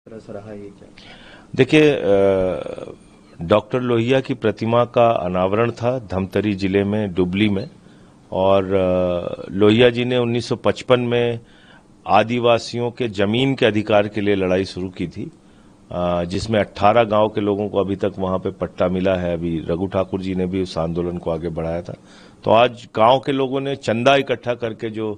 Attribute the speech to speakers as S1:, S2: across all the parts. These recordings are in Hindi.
S1: तरह रहा ये क्या?
S2: देखिए, डॉक्टर लोहिया की प्रतिमा का अनावरण था धमतरी जिले में डुबली में। और लोहिया जी ने 1955 में आदिवासियों के जमीन के अधिकार के लिए लड़ाई शुरू की थी, जिसमें 18 गांव के लोगों को अभी तक वहां पे पट्टा मिला है। अभी रघु ठाकुर जी ने भी उस आंदोलन को आगे बढ़ाया था। तो आज गांव के लोगों ने चंदा इकट्ठा करके जो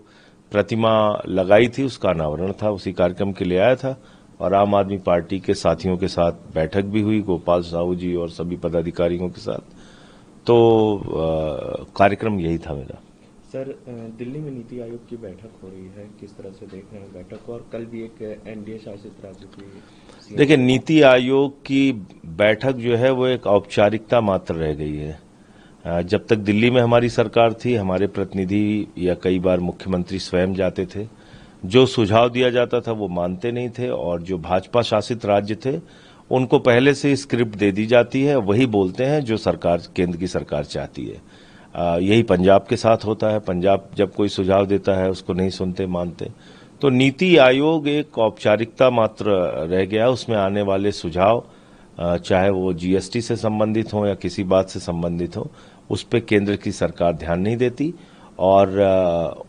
S2: प्रतिमा लगाई थी उसका अनावरण था, उसी कार्यक्रम के लिए आया था। और आम आदमी पार्टी के साथियों के साथ बैठक भी हुई, गोपाल साहू जी और सभी पदाधिकारियों के साथ। तो कार्यक्रम यही था मेरा।
S1: सर, दिल्ली में नीति आयोग की बैठक हो रही है, किस तरह से देख रहे हैं बैठक को? और कल भी एक एनडीए शासित राज्य की
S2: देखिए, नीति आयोग की बैठक जो है वो एक औपचारिकता मात्र रह गई है। जब तक दिल्ली में हमारी सरकार थी, हमारे प्रतिनिधि या कई बार मुख्यमंत्री स्वयं जाते थे, जो सुझाव दिया जाता था वो मानते नहीं थे, और जो भाजपा शासित राज्य थे उनको पहले से स्क्रिप्ट दे दी जाती है, वही बोलते हैं जो सरकार, केंद्र की सरकार चाहती है। यही पंजाब के साथ होता है। पंजाब जब कोई सुझाव देता है उसको नहीं सुनते, मानते। तो नीति आयोग एक औपचारिकता मात्र रह गया। उसमें आने वाले सुझाव, चाहे वो जीएसटी से संबंधित हो या किसी बात से संबंधित हो, उस पर केंद्र की सरकार ध्यान नहीं देती, और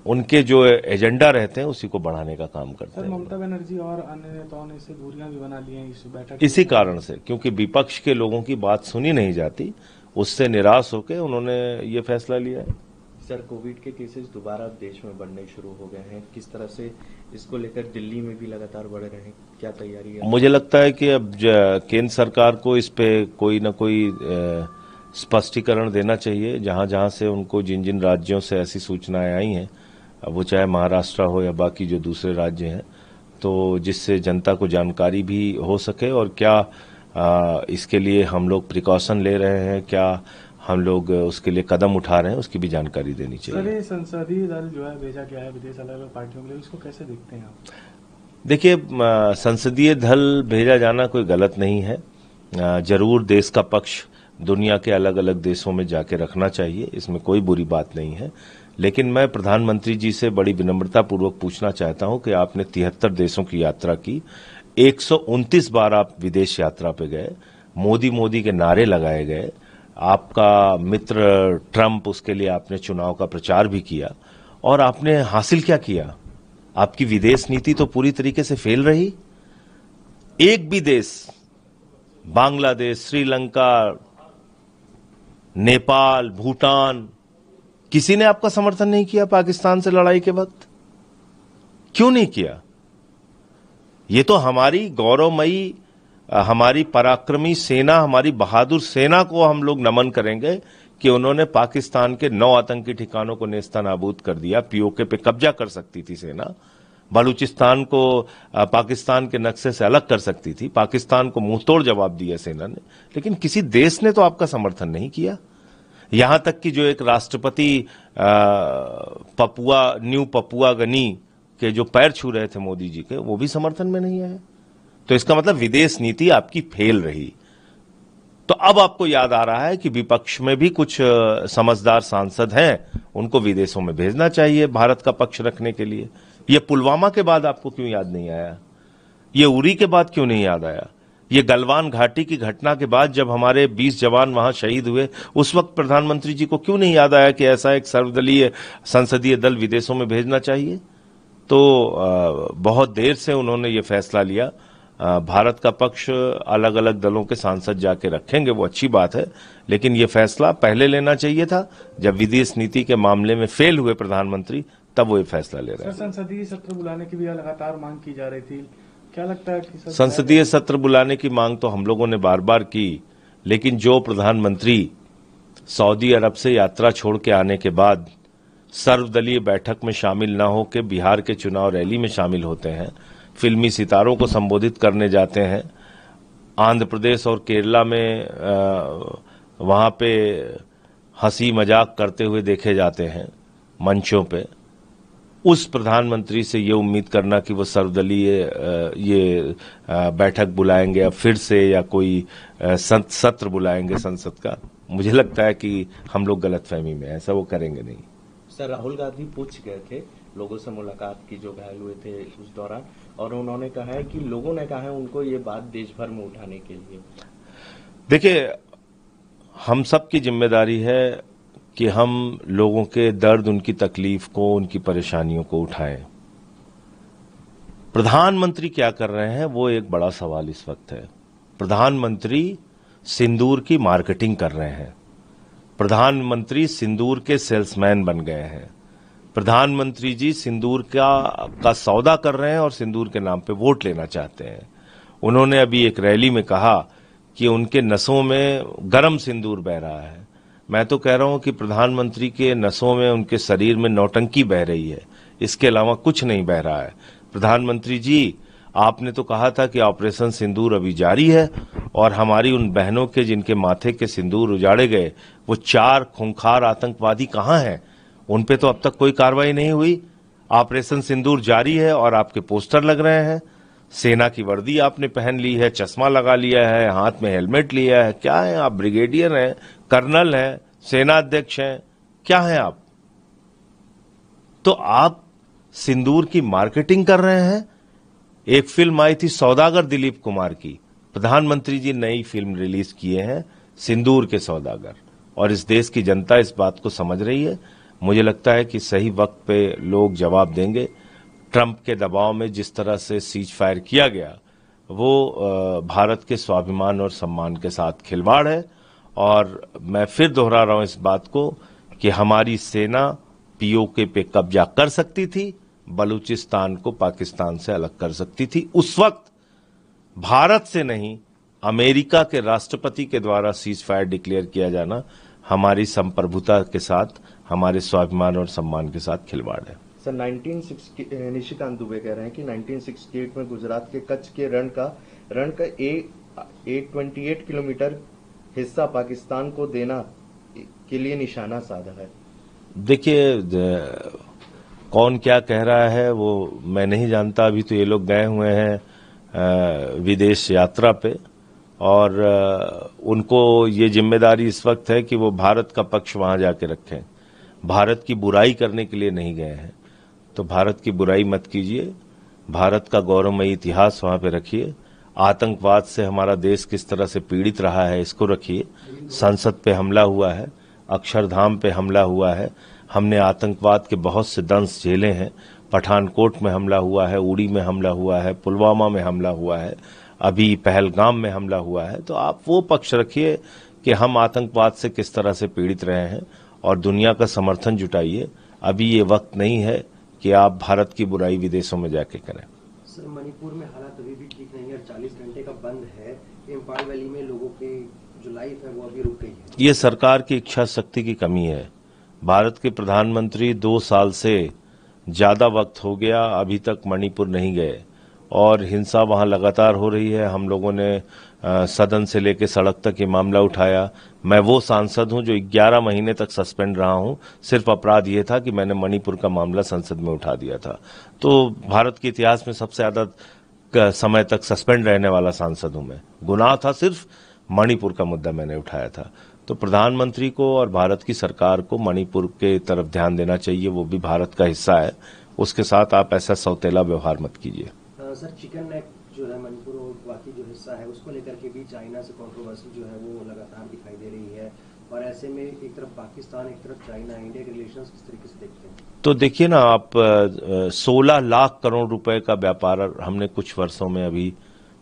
S2: उनके जो एजेंडा रहते हैं उसी को बढ़ाने का काम करते हैं।
S3: ममता बनर्जी और अन्य नेताओं ने इससे दूरियां भी बना ली हैं इस बैठक।
S2: इसी कारण से, क्योंकि विपक्ष के लोगों की बात सुनी नहीं जाती, उससे निराश होकर उन्होंने ये फैसला लिया है।
S1: सर, कोविड के केसेस दोबारा देश में बढ़ने शुरू हो गए हैं, किस तरह से इसको लेकर दिल्ली में भी लगातार बढ़ रहे हैं, क्या तैयारी है?
S2: मुझे लगता है कि अब केंद्र सरकार को इस पे कोई न कोई स्पष्टीकरण देना चाहिए। जहां जहां से उनको, जिन जिन राज्यों से ऐसी सूचनाएं आई हैं, वो चाहे महाराष्ट्र हो या बाकी जो दूसरे राज्य हैं, तो जिससे जनता को जानकारी भी हो सके, और क्या इसके लिए हम लोग प्रिकॉशन ले रहे हैं, क्या हम लोग उसके लिए कदम उठा रहे हैं, उसकी भी जानकारी देनी चाहिए।
S3: सर, ये संसदीय दल जो है भेजा गया है विदेश अलग अलग पार्टियों के लिए, इसको कैसे देखते हैं आप?
S2: देखिए, संसदीय दल भेजा जाना कोई गलत नहीं है। जरूर देश का पक्ष दुनिया के अलग अलग देशों में जाके रखना चाहिए, इसमें कोई बुरी बात नहीं है। लेकिन मैं प्रधानमंत्री जी से बड़ी विनम्रता पूर्वक पूछना चाहता हूं कि आपने 73 देशों की यात्रा की, 129 बार आप विदेश यात्रा पे गए, मोदी के नारे लगाए गए, आपका मित्र ट्रंप, उसके लिए आपने चुनाव का प्रचार भी किया, और आपने हासिल क्या किया? आपकी विदेश नीति तो पूरी तरीके से फेल रही। एक भी देश, बांग्लादेश, श्रीलंका, नेपाल, भूटान, किसी ने आपका समर्थन नहीं किया पाकिस्तान से लड़ाई के वक्त। क्यों नहीं किया? ये तो हमारी गौरवमयी, हमारी पराक्रमी सेना, हमारी बहादुर सेना को हम लोग नमन करेंगे कि उन्होंने पाकिस्तान के 9 आतंकी ठिकानों को नेस्तनाबूद कर दिया। पीओके पे कब्जा कर सकती थी सेना, बलूचिस्तान को पाकिस्तान के नक्शे से अलग कर सकती थी, पाकिस्तान को मुंहतोड़ जवाब दिया सेना ने, लेकिन किसी देश ने तो आपका समर्थन नहीं किया। यहां तक कि जो एक राष्ट्रपति न्यू पपुआ गनी के जो पैर छू रहे थे मोदी जी के, वो भी समर्थन में नहीं आए। तो इसका मतलब विदेश नीति आपकी फेल रही। तो अब आपको याद आ रहा है कि विपक्ष में भी कुछ समझदार सांसद हैं, उनको विदेशों में भेजना चाहिए भारत का पक्ष रखने के लिए। ये पुलवामा के बाद आपको क्यों याद नहीं आया? ये उरी के बाद क्यों नहीं याद आया? ये गलवान घाटी की घटना के बाद जब हमारे 20 जवान वहां शहीद हुए, उस वक्त प्रधानमंत्री जी को क्यों नहीं याद आया कि ऐसा एक सर्वदलीय संसदीय दल विदेशों में भेजना चाहिए? तो बहुत देर से उन्होंने ये फैसला लिया। भारत का पक्ष अलग अलग दलों के सांसद जाके रखेंगे, वो अच्छी बात है, लेकिन ये फैसला पहले लेना चाहिए था। जब विदेश नीति के मामले में फेल हुए प्रधानमंत्री, तब वो ये फैसला ले रहे हैं।
S3: संसदीय सत्र बुलाने की भी लगातार मांग की जा रही थी, क्या लगता है कि
S2: संसदीय सत्र बुलाने की मांग तो हम लोगों ने बार बार की, लेकिन जो प्रधानमंत्री सऊदी अरब से यात्रा छोड़ के आने के बाद सर्वदलीय बैठक में शामिल न होकर बिहार के चुनाव रैली में शामिल होते हैं, फिल्मी सितारों को संबोधित करने जाते हैं, आंध्र प्रदेश और केरला में वहां पे हंसी मजाक करते हुए देखे जाते हैं मंचों पे, उस प्रधानमंत्री से ये उम्मीद करना कि वो सर्वदलीय ये बैठक बुलाएंगे या फिर से, या कोई सत्र बुलाएंगे संसद का, मुझे लगता है कि हम लोग गलतफहमी में हैं, ऐसा वो करेंगे नहीं।
S1: सर, राहुल गांधी पूछ गए थे लोगों से मुलाकात की जो घायल हुए थे उस दौरान, और उन्होंने कहा है कि लोगों ने कहा है उनको ये बात देश भर में उठाने के लिए।
S2: देखिए, हम सब की जिम्मेदारी है कि हम लोगों के दर्द, उनकी तकलीफ को, उनकी परेशानियों को उठाएं। प्रधानमंत्री क्या कर रहे हैं वो एक बड़ा सवाल इस वक्त है। प्रधानमंत्री सिंदूर की मार्केटिंग कर रहे हैं। प्रधानमंत्री सिंदूर के सेल्समैन बन गए हैं। प्रधानमंत्री जी सिंदूर का सौदा कर रहे हैं और सिंदूर के नाम पे वोट लेना चाहते हैं। उन्होंने अभी एक रैली में कहा कि उनके नसों में गरम सिंदूर बह रहा है। मैं तो कह रहा हूं कि प्रधानमंत्री के नसों में, उनके शरीर में नौटंकी बह रही है, इसके अलावा कुछ नहीं बह रहा है। प्रधानमंत्री जी, आपने तो कहा था कि ऑपरेशन सिंदूर अभी जारी है और हमारी उन बहनों के जिनके माथे के सिंदूर उजाड़े गए, वो 4 खूंखार आतंकवादी कहां हैं? उन पे तो अब तक कोई कार्रवाई नहीं हुई। ऑपरेशन सिंदूर जारी है और आपके पोस्टर लग रहे हैं। सेना की वर्दी आपने पहन ली है, चश्मा लगा लिया है, हाथ में हेलमेट लिया है। क्या है आप? ब्रिगेडियर हैं, कर्नल हैं, सेना अध्यक्ष हैं, क्या है आप? तो आप सिंदूर की मार्केटिंग कर रहे हैं। एक फिल्म आई थी सौदागर दिलीप कुमार की, प्रधानमंत्री जी नई फिल्म रिलीज किए हैं सिंदूर के सौदागर, और इस देश की जनता इस बात को समझ रही है। मुझे लगता है कि सही वक्त पे लोग जवाब देंगे। ट्रंप के दबाव में जिस तरह से सीज फायर किया गया वो भारत के स्वाभिमान और सम्मान के साथ खिलवाड़ है। और मैं फिर दोहरा रहा हूं इस बात को कि हमारी सेना पीओके पे कब्जा कर सकती थी, बलूचिस्तान को पाकिस्तान से अलग कर सकती थी। उस वक्त भारत से नहीं, अमेरिका के राष्ट्रपति के द्वारा सीज फायर डिक्लेयर किया जाना हमारी संप्रभुता के साथ, हमारे स्वाभिमान और सम्मान के साथ खिलवाड़ है।
S1: सर, 1960 निशिकांत दुबे कह रहे हैं कि 1968 में गुजरात के कच्छ के रण का 828 किलोमीटर हिस्सा पाकिस्तान को देना के लिए निशाना साधा है।
S2: देखिए, कौन क्या कह रहा है वो मैं नहीं जानता। अभी तो ये लोग गए हुए हैं विदेश यात्रा पे, और उनको ये जिम्मेदारी इस वक्त है कि वो भारत का पक्ष वहां जाके रखें। भारत की बुराई करने के लिए नहीं गए हैं, तो भारत की बुराई मत कीजिए। भारत का गौरवमयी इतिहास वहां पे रखिए। आतंकवाद से हमारा देश किस तरह से पीड़ित रहा है इसको रखिए। संसद पे हमला हुआ है, अक्षरधाम पे हमला हुआ है, हमने आतंकवाद के बहुत से दंश झेले हैं। पठानकोट में हमला हुआ है, उड़ी में हमला हुआ है, पुलवामा में हमला हुआ है, अभी पहलगाम में हमला हुआ है। तो आप वो पक्ष रखिए कि हम आतंकवाद से किस तरह से पीड़ित रहे हैं और दुनिया का समर्थन जुटाइए। अभी ये वक्त नहीं है कि आप भारत की बुराई विदेशों में जाके करें।
S4: सर, मणिपुर में हालात अभी भी ठीक नहीं है, 40 घंटे का बंद है। इम्फाल वैली में लोगों की जो लाइफ है वो अभी रुक गई है।
S2: ये सरकार की इच्छा शक्ति की कमी है। भारत के प्रधानमंत्री 2 साल से ज्यादा वक्त हो गया, अभी तक मणिपुर नहीं गए और हिंसा वहां लगातार हो रही है। हम लोगों ने सदन से लेकर सड़क तक ये मामला उठाया। मैं वो सांसद हूं जो 11 महीने तक सस्पेंड रहा हूं। सिर्फ अपराध ये था कि मैंने मणिपुर का मामला संसद में उठा दिया था। तो भारत के इतिहास में सबसे ज्यादा समय तक सस्पेंड रहने वाला सांसद हूं मैं। गुनाह था सिर्फ मणिपुर का मुद्दा मैंने उठाया था। तो प्रधानमंत्री को और भारत की सरकार को मणिपुर के तरफ ध्यान देना चाहिए, वो भी भारत का हिस्सा है। उसके साथ आप ऐसा सौतेला व्यवहार मत कीजिए।
S4: सर, चिकन नेक जो है मणिपुर और बाकी जो हिस्सा है उसको लेकर के भी चाइना से कंट्रोवर्सी जो है वो लगातार दिखाई दे रही है, और ऐसे में एक तरफ पाकिस्तान, एक तरफ चाइना, इंडिया के रिलेशंस किस तरीके से देखते हैं? तो
S2: देखिए ना आप, 16 लाख करोड़ रुपए का व्यापार हमने कुछ वर्षों में अभी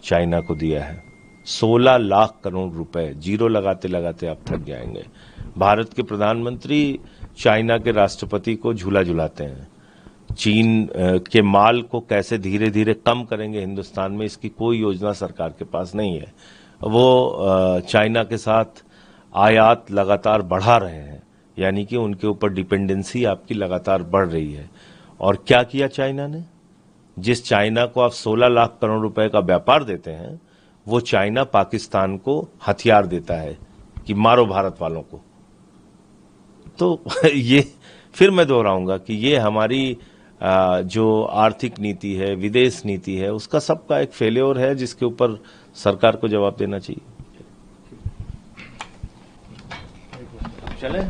S2: चाइना को दिया है। 16 लाख करोड़ रुपए, जीरो लगाते लगाते आप थक जाएंगे। भारत के प्रधानमंत्री चाइना के राष्ट्रपति को झूला झुलाते हैं। चीन के माल को कैसे धीरे धीरे कम करेंगे हिंदुस्तान में, इसकी कोई योजना सरकार के पास नहीं है। वो चाइना के साथ आयात लगातार बढ़ा रहे हैं, यानी कि उनके ऊपर डिपेंडेंसी आपकी लगातार बढ़ रही है। और क्या किया चाइना ने? जिस चाइना को आप 16 लाख करोड़ रुपए का व्यापार देते हैं, वो चाइना पाकिस्तान को हथियार देता है कि मारो भारत वालों को। तो ये फिर मैं दोहराऊंगा कि ये हमारी जो आर्थिक नीति है, विदेश नीति है, उसका सबका एक फेल्योर है जिसके ऊपर सरकार को जवाब देना चाहिए। चले।